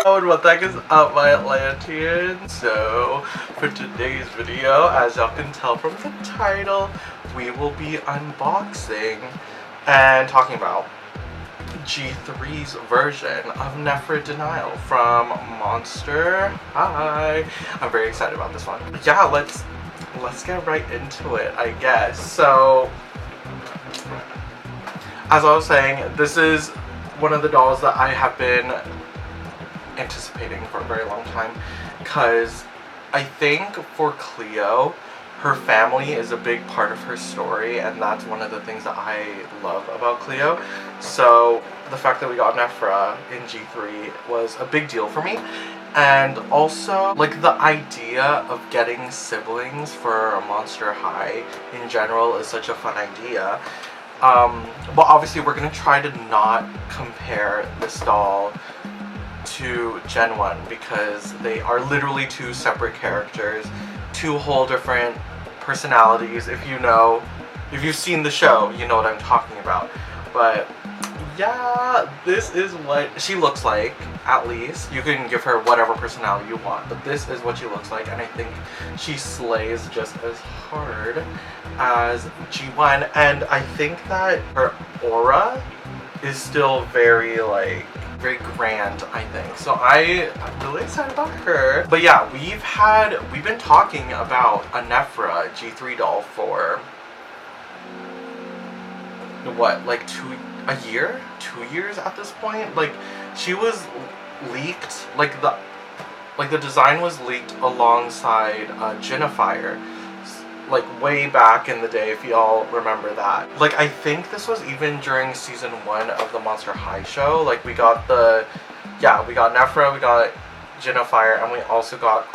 Oh, and what the heck is up, my Atlanteans? So, for today's video, as y'all can tell from the title, we will be unboxing and talking about G3's version of Nefera Denial from Monster High. I'm very excited about this one. Yeah, let's get right into it, I guess. So, as I was saying, this is one of the dolls that I have been anticipating for a very long time, because I think for Cleo, her family is a big part of her story, and that's one of the things that I love about Cleo. So the fact that we got Nefera in G3 was a big deal for me, and also like the idea of getting siblings for Monster High in general is such a fun idea. But obviously we're gonna try to not compare this doll to Gen 1 because they are literally two separate characters, two whole different personalities. If you've seen the show, you know what I'm talking about. But yeah, this is what she looks like. At least you can give her whatever personality you want, but this is what she looks like, and I think she slays just as hard as G1. And I think that her aura is still very grand, I think. So I'm really excited about her. But yeah, we've been talking about a Nefera G3 doll for what, like 2 years at this point. Like, she was leaked, like the design was leaked alongside Genifire, like way back in the day, if y'all remember that. Like, I think this was even during season 1 of the Monster High show. Like, we got Nefera, we got Genifire, and we also got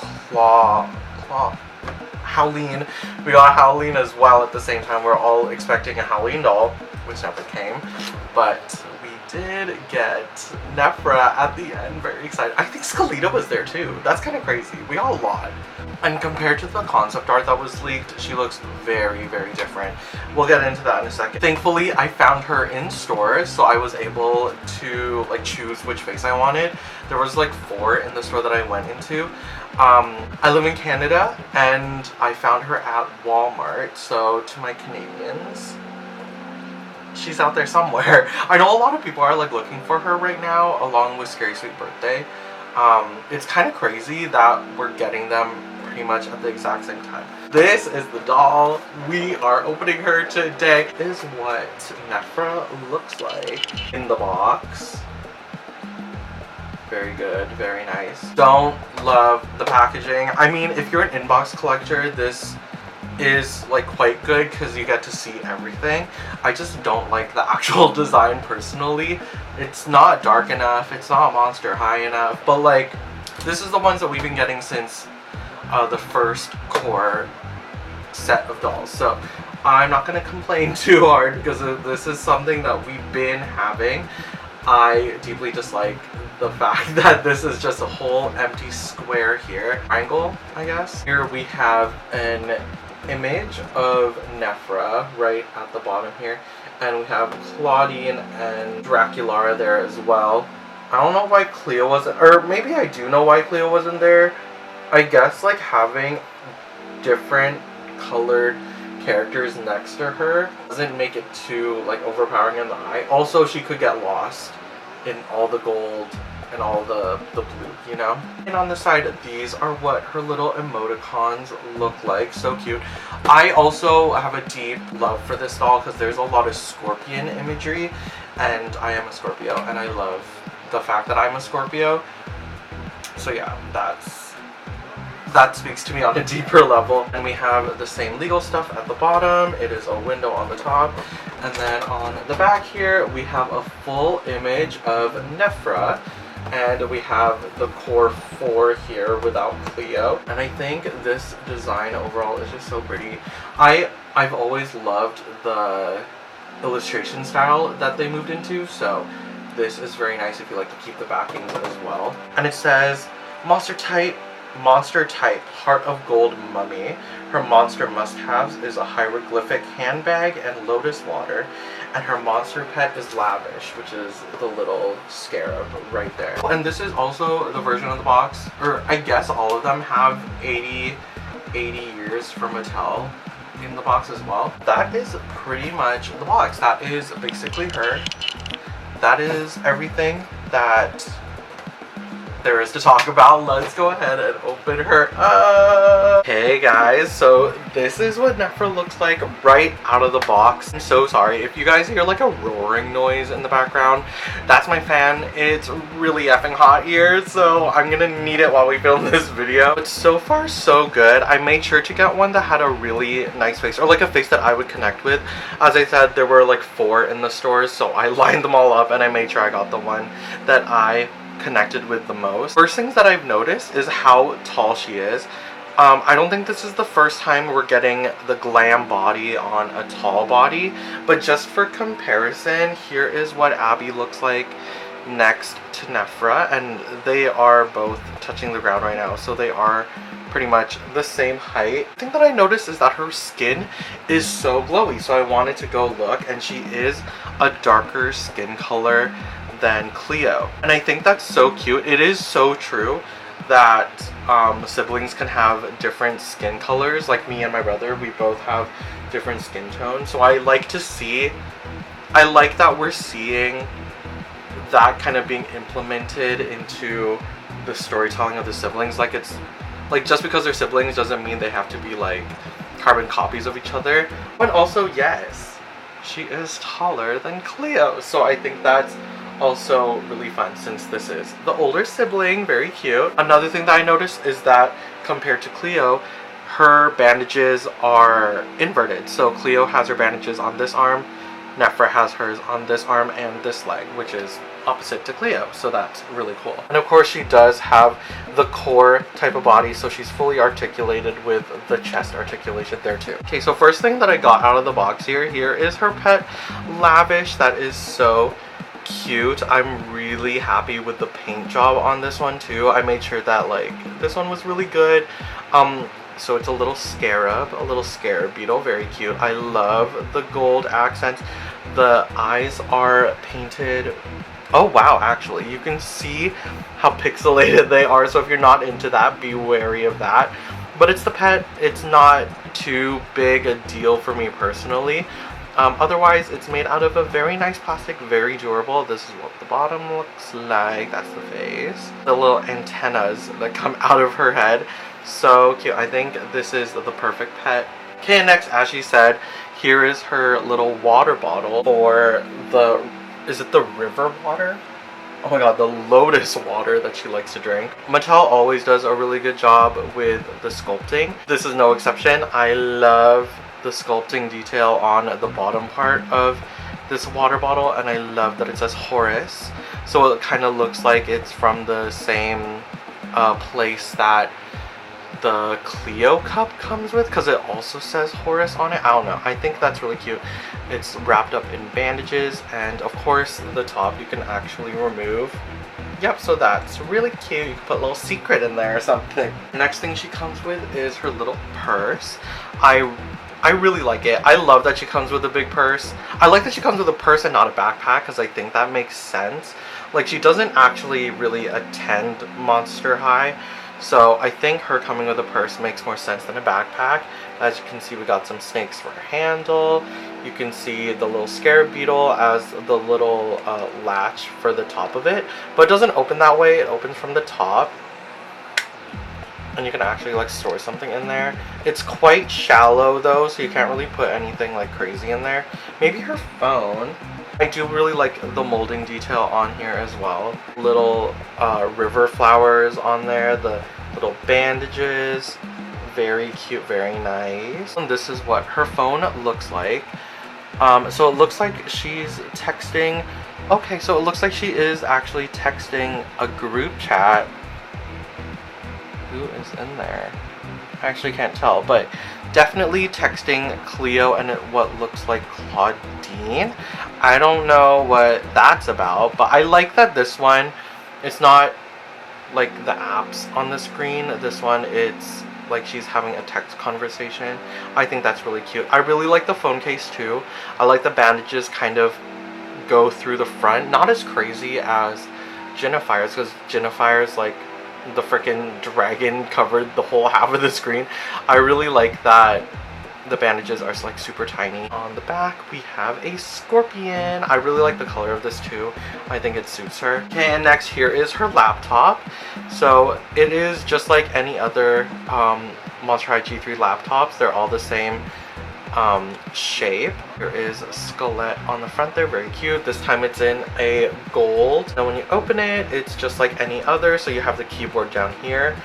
Howleen. We got Howleen as well at the same time. We're all expecting a Howleen doll, which never came, but we did get Nefera at the end. Very excited. I think Skeleta was there too. That's kind of crazy. We got a lot. And compared to the concept art that was leaked, she looks very, very different. We'll get into that in a second. Thankfully, I found her in stores, so I was able to choose which face I wanted. There was 4 in the store that I went into. I live in Canada, and I found her at Walmart. So to my Canadians, she's out there somewhere. I know a lot of people are looking for her right now, along with Scary Sweet Birthday. It's kind of crazy that we're getting them pretty much at the exact same time. This is the doll. We are opening her today. This is what Nefera looks like in the box. Very good, very nice. Don't love the packaging. I mean, if you're an inbox collector, this is quite good because you get to see everything. I just don't like the actual design personally. It's not dark enough, it's not Monster High enough, but this is the ones that we've been getting since the first core set of dolls. So I'm not gonna complain too hard because this is something that we've been having. I deeply dislike the fact that this is just a whole empty square here. Triangle, I guess. Here we have an image of Nefera right at the bottom here, and we have Claudine and Draculara there as well. I don't know why Cleo wasn't, or maybe I do know why Cleo wasn't there. I guess having different colored characters next to her doesn't make it too overpowering in the eye. Also, she could get lost in all the gold and all the blue, you know? And on the side, these are what her little emoticons look like. So cute. I also have a deep love for this doll because there's a lot of scorpion imagery, and I am a Scorpio, and I love the fact that I'm a Scorpio. So yeah, that speaks to me on a deeper level. And we have the same legal stuff at the bottom. It is a window on the top, and then on the back here we have a full image of Nefera, and we have the core 4 here without Cleo. And I think this design overall is just so pretty. I've always loved the illustration style that they moved into, so this is very nice if you like to keep the backings as well. And it says Monster Type Monster type, Heart of Gold Mummy. Her monster must-haves is a hieroglyphic handbag and lotus water. And her monster pet is Lavish, which is the little scarab right there. And this is also the version of the box, or I guess all of them have 80 years from Mattel in the box as well. That is pretty much the box. That is basically her. That is everything that there is to talk about. Let's go ahead and open her up. Hey guys, so this is what Nefera looks like right out of the box. I'm so sorry if you guys hear like a roaring noise in the background. That's my fan. It's really effing hot here, so I'm gonna need it while we film this video. But so far so good. I made sure to get one that had a really nice face, or like a face that I would connect with. As I said, there were like 4 in the stores, so I lined them all up and I made sure I got the one that I connected with the most. First things that I've noticed is how tall she is. I don't think this is the first time we're getting the glam body on a tall body, but just for comparison, here is what Abby looks like next to Nefera, and they are both touching the ground right now, so they are pretty much the same height. The thing that I noticed is that her skin is so glowy, so I wanted to go look, and she is a darker skin color than Cleo, and I think that's so cute. It is so true that siblings can have different skin colors. Like me and my brother, we both have different skin tones, so I like that we're seeing that kind of being implemented into the storytelling of the siblings. Like, it's like, just because they're siblings doesn't mean they have to be like carbon copies of each other. And also, yes, she is taller than Cleo, so I think that's also really fun since this is the older sibling. Very cute. Another thing that I noticed is that compared to Cleo, her bandages are inverted. So Cleo has her bandages on this arm, Nefera has hers on this arm and this leg, which is opposite to Cleo, so that's really cool. And of course she does have the core type of body, so she's fully articulated with the chest articulation there too. Okay, so first thing that I got out of the box here is her pet Lavish. That is so cute. I'm really happy with the paint job on this one too. I made sure that like this one was really good. So it's a little scarab beetle, very cute. I love the gold accents. The eyes are painted. Oh wow, actually you can see how pixelated they are, so if you're not into that, be wary of that. But it's the pet, it's not too big a deal for me personally. Otherwise, it's made out of a very nice plastic, very durable. This is what the bottom looks like. That's the face. The little antennas that come out of her head. So cute. I think this is the perfect pet. Okay, next, as she said, here is her little water bottle for the, is it the river water? Oh my god, the lotus water that she likes to drink. Mattel always does a really good job with the sculpting. This is no exception. I love the sculpting detail on the bottom part of this water bottle, and I love that it says Horus, so it kind of looks like it's from the same place that the Cleo cup comes with, because it also says Horus on it. I don't know, I think that's really cute. It's wrapped up in bandages, and of course the top you can actually remove. Yep, so that's really cute. You can put a little secret in there or something. Next thing she comes with is her little purse. I really like it. I love that she comes with a big purse. I like that she comes with a purse and not a backpack, because I think that makes sense. Like, she doesn't actually really attend Monster High, so I think her coming with a purse makes more sense than a backpack. As you can see, we got some snakes for her handle. You can see the little scarab beetle as the little latch for the top of it, but it doesn't open that way. It opens from the top, and you can actually like store something in there. It's quite shallow though, so you can't really put anything like crazy in there. Maybe her phone. I do really like the molding detail on here as well. Little river flowers on there, the little bandages. Very cute, very nice. And this is what her phone looks like. So it looks like she's texting. Okay, so it looks like she is actually texting a group chat. Who is in there? I actually can't tell, but definitely texting Cleo and what looks like Claudine. I don't know what that's about, but I like that this one, it's not like the apps on the screen. This one, it's like she's having a text conversation. I think that's really cute. I really like the phone case too. I like the bandages kind of go through the front. Not as crazy as Jennifer's, because Jennifer's like the freaking dragon covered the whole half of the screen. I really like that the bandages are like super tiny. On the back we have a scorpion. I really like the color of this too. I think it suits her. Okay, and next here is her laptop. So it is just like any other Monster High G3 laptops. They're all the same shape. There is a skeleton on the front there, very cute. This time it's in a gold. Now when you open it, it's just like any other. So you have the keyboard down here.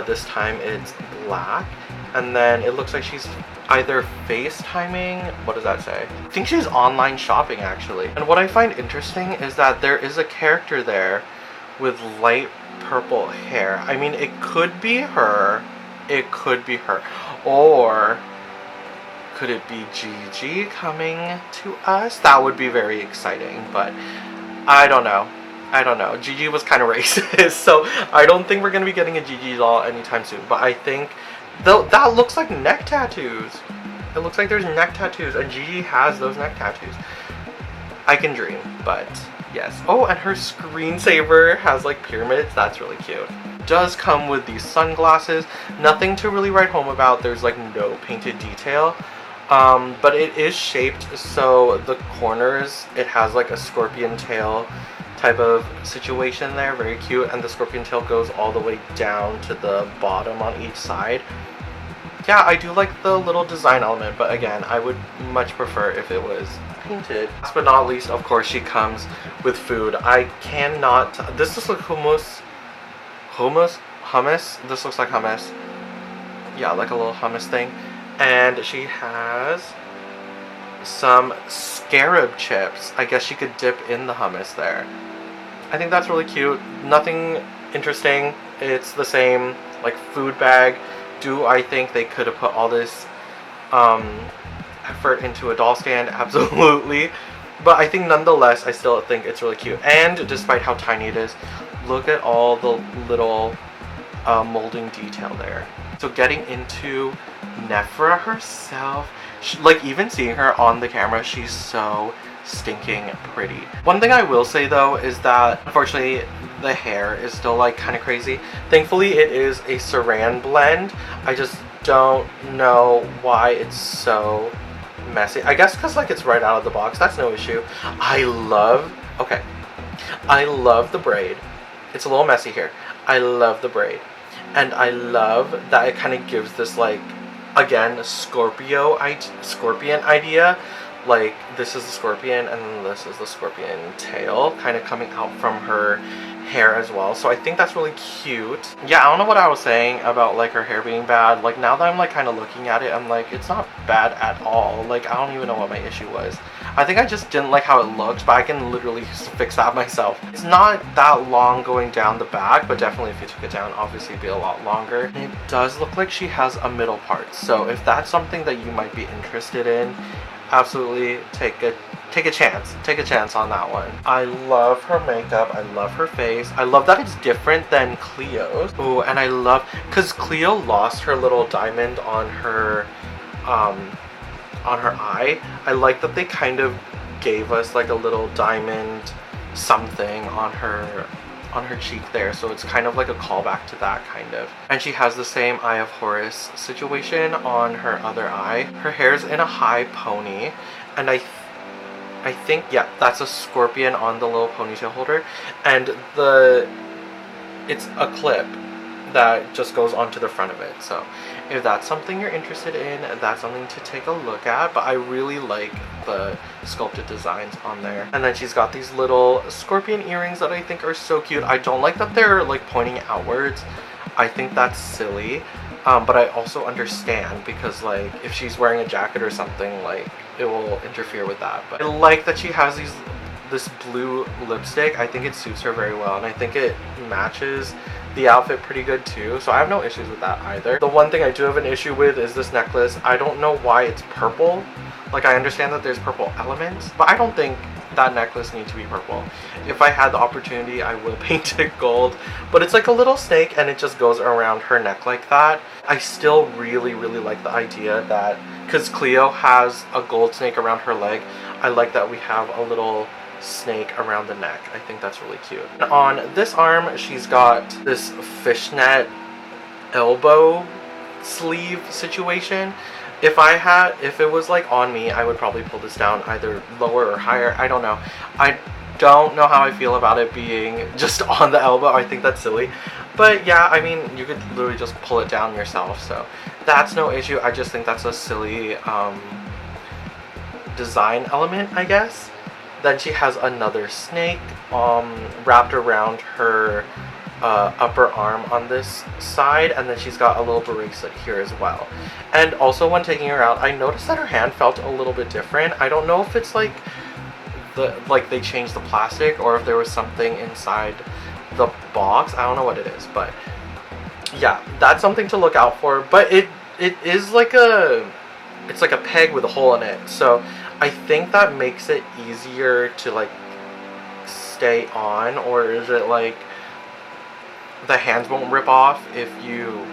This time it's black. And then it looks like she's either FaceTiming. What does that say? I think she's online shopping actually. And what I find interesting is that there is a character there with light purple hair. I mean, it could be her. It could be her. Or could it be Gigi coming to us? That would be very exciting, but I don't know. I don't know. Gigi was kind of racist, so I don't think we're going to be getting a Gigi doll anytime soon. But I think that looks like neck tattoos. It looks like there's neck tattoos, and Gigi has those neck tattoos. I can dream, but yes. Oh, and her screensaver has like pyramids. That's really cute. Does come with these sunglasses. Nothing to really write home about. There's like no painted detail. But it is shaped so the corners, it has like a scorpion tail type of situation there. Very cute. And the scorpion tail goes all the way down to the bottom on each side. Yeah, I do like the little design element, but again, I would much prefer if it was painted. Last but not least, of course, she comes with food. I cannot... This looks like hummus. Hummus? This looks like hummus. Yeah, like a little hummus thing. And she has some scarab chips. I guess she could dip in the hummus there. I think that's really cute. Nothing interesting. It's the same, like, food bag. Do I think they could have put all this effort into a doll stand? Absolutely. But I think nonetheless, I still think it's really cute. And despite how tiny it is, look at all the little molding detail there. So getting into Nefera herself, like even seeing her on the camera, she's so stinking pretty. One thing I will say though is that unfortunately the hair is still like kind of crazy. Thankfully it is a saran blend. I just don't know why it's so messy. I guess because like it's right out of the box. That's no issue. I love the braid. It's a little messy here. I love the braid. And I love that it kind of gives this like, again, scorpion idea. Like this is the scorpion and then this is the scorpion tail kind of coming out from her hair as well. So I think that's really cute. Yeah, I don't know what I was saying about like her hair being bad. Like now that I'm like kind of looking at it, I'm like, it's not bad at all. Like I don't even know what my issue was. I think I just didn't like how it looked, but I can literally fix that myself. It's not that long going down the back, but definitely if you took it down, obviously it'd be a lot longer. And it does look like she has a middle part. So if that's something that you might be interested in, absolutely take a chance on that one. I love her makeup. I love her face. I love that it's different than Cleo's. Oh, and I love, because Cleo lost her little diamond on her eye. I like that they kind of gave us like a little diamond something on her cheek there, so it's kind of like a callback to that kind of. And she has the same Eye of Horus situation on her other eye. Her hair's in a high pony, and I think, yeah, that's a scorpion on the little ponytail holder, and it's a clip that just goes onto the front of it. So if that's something you're interested in, that's something to take a look at. But I really like the sculpted designs on there. And then she's got these little scorpion earrings that I think are so cute. I don't like that they're like pointing outwards. I think that's silly. But I also understand, because like if she's wearing a jacket or something, like it will interfere with that. But I like that she has this blue lipstick. I think it suits her very well, and I think it matches the outfit pretty good too, so I have no issues with that either. The one thing I do have an issue with is this necklace. I don't know why it's purple. Like I understand that there's purple elements, but I don't think that necklace need to be purple. If I had the opportunity, I would paint it gold, but it's like a little snake and it just goes around her neck like that. I still really like the idea that, because Cleo has a gold snake around her leg, I like that we have a little snake around the neck. I think that's really cute. And on this arm, she's got this fishnet elbow sleeve situation. If it was like on me, I would probably pull this down either lower or higher. I don't know. I don't know how I feel about it being just on the elbow. I think that's silly. But yeah, I mean, you could literally just pull it down yourself, so that's no issue. I just think that's a silly design element, I guess. Then she has another snake wrapped around her upper arm on this side, and then she's got a little bracelet here as well. And also when taking her out, I noticed that her hand felt a little bit different. I don't know if it's like they changed the plastic or if there was something inside the box. I don't know what it is, but yeah, that's something to look out for. But it is like it's like a peg with a hole in it, so I think that makes it easier to like stay on. Or is it like the hands won't rip off if you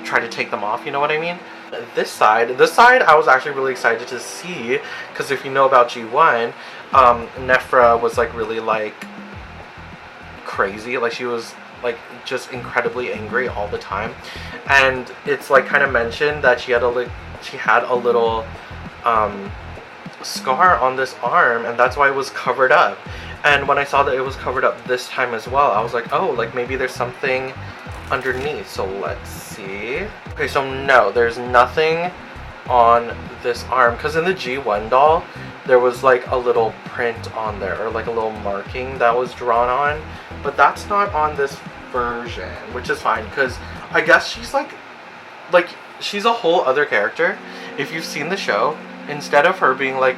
try to take them off, you know what I mean? This side I was actually really excited to see, because if you know about G1, Nefera was like really like crazy, like she was like just incredibly angry all the time, and it's like kind of mentioned that she had a little scar on this arm, and that's why it was covered up. And when I saw that it was covered up this time as well, I was like, oh, like maybe there's something underneath. So let's see. Okay, so no, there's nothing on this arm, because in the G1 doll there was like a little print on there, or like a little marking that was drawn on, but that's not on this version, which is fine, because I guess she's like she's a whole other character. If you've seen the show, instead of her being like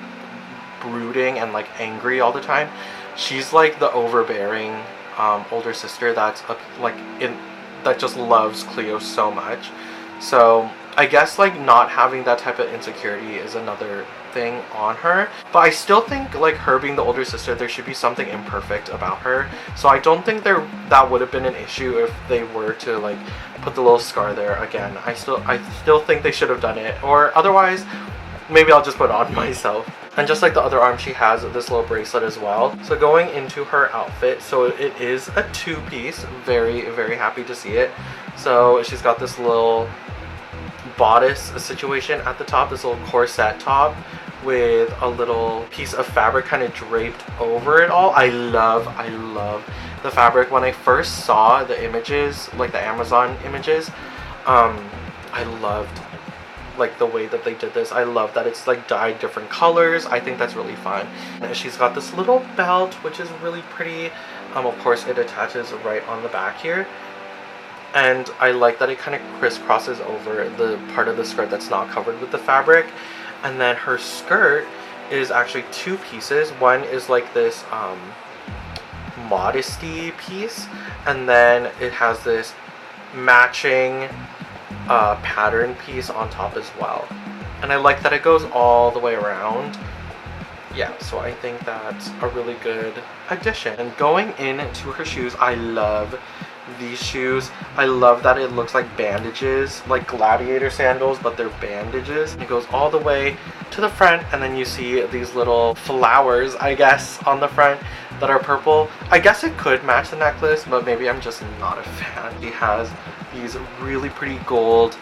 brooding and like angry all the time, she's like the overbearing older sister that's that just loves Cleo so much. So I guess like not having that type of insecurity is another thing on her. But I still think like her being the older sister, there should be something imperfect about her. So I don't think that would have been an issue if they were to like put the little scar there again. I still think they should have done it, or otherwise maybe I'll just put it on myself. And just like the other arm, she has this little bracelet as well. So going into her outfit, so it is a two-piece. Very happy to see it. So she's got this little bodice situation at the top, this little corset top with a little piece of fabric kind of draped over it all. I love the fabric. When I first saw the images, like the Amazon images, I loved like the way that they did this. I love that it's like dyed different colors. I think that's really fun. And she's got this little belt, which is really pretty. Of course it attaches right on the back here, and I like that it kind of crisscrosses over the part of the skirt that's not covered with the fabric. And then her skirt is actually two pieces. One is like this modesty piece, and then it has this matching pattern piece on top as well. And I like that it goes all the way around. Yeah, so I think that's a really good addition. And going into her shoes, I love these shoes. I love that it looks like bandages, like gladiator sandals, but they're bandages. It goes all the way to the front, and then you see these little flowers, I guess, on the front that are purple. I guess it could match the necklace, but maybe I'm just not a fan. She has these really pretty gold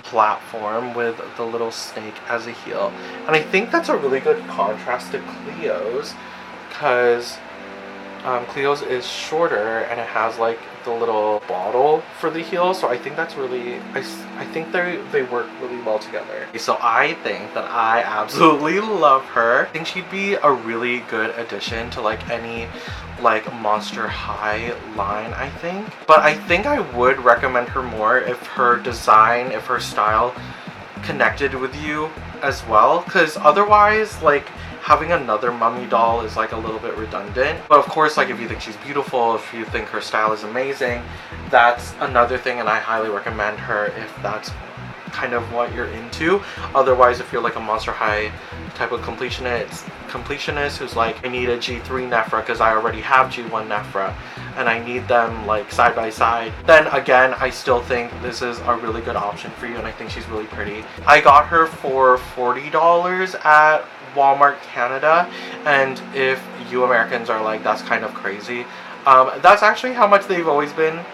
platform with the little snake as a heel, and I think that's a really good contrast to Cleo's, because Cleo's is shorter and it has like the little bottle for the heel, so I think that's really, I think they work really well together. So I think that I absolutely love her. I think she'd be a really good addition to like any like Monster High line, I think. But I think I would recommend her more if her design, if her style connected with you as well, because otherwise like having another mummy doll is like a little bit redundant. But of course, like if you think she's beautiful, if you think her style is amazing, that's another thing, and I highly recommend her if that's kind of what you're into. Otherwise, if you're like a Monster High type of completionist who's like, I need a G3 Nefera because I already have G1 Nefera and I need them like side by side, then again, I still think this is a really good option for you, and I think she's really pretty. I got her for $40 at Walmart Canada, and if you Americans are like, that's kind of crazy, that's actually how much they've always been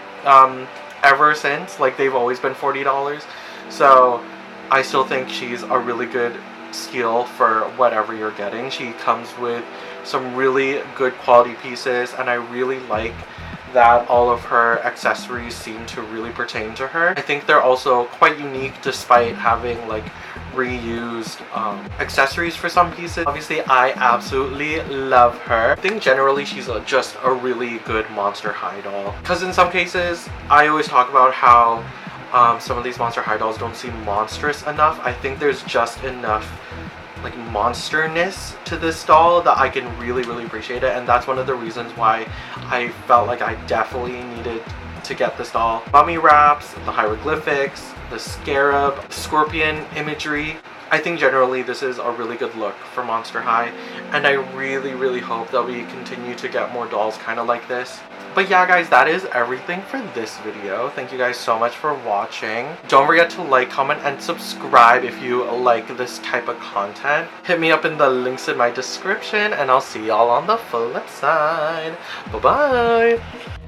ever since. Like, they've always been $40. So I still think she's a really good steal for whatever you're getting. She comes with some really good quality pieces, and I really like that all of her accessories seem to really pertain to her. I think they're also quite unique despite having like reused accessories for some pieces. Obviously, I absolutely love her. I think generally she's just a really good Monster High doll, because in some cases I always talk about how some of these Monster High dolls don't seem monstrous enough. I think there's just enough like monsterness to this doll that I can really appreciate it, and that's one of the reasons why I felt like I definitely needed to get this doll. Mummy wraps, the hieroglyphics, the scarab, scorpion imagery. I think generally this is a really good look for Monster High, and I really hope that we continue to get more dolls kind of like this. But yeah guys, that is everything for this video. Thank you guys so much for watching. Don't forget to like, comment, and subscribe if you like this type of content. Hit me up in the links in my description, and I'll see y'all on the flip side. Bye bye!